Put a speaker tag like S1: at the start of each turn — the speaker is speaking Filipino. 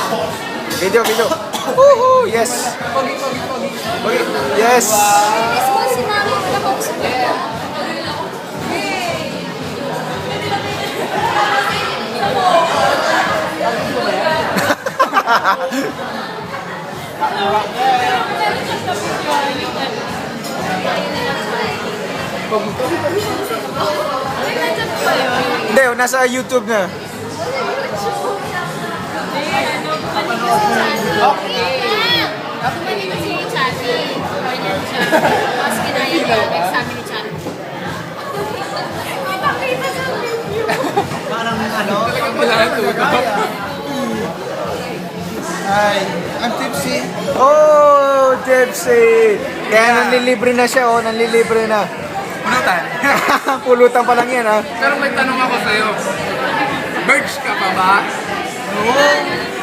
S1: Video, video. Woohoo! Yes! Okay. Yes!
S2: Si Mami, wala ko gusto niya.
S1: Hindi, nasa YouTube na.
S2: Ako ba dito si Chati? Mas kinaya niya examen ni Chati. Ipakita sa review.
S3: Parang ano?
S4: Ay, I'm tipsy.
S1: Oh, Gypsy! Kaya nanlilibre na siya, oh, nanlilibre na.
S3: Pulutan.
S1: Pulutan pa lang yan, ha?
S3: Pero may tanong ako sa'yo. Merch ka pa ba?
S4: Oo.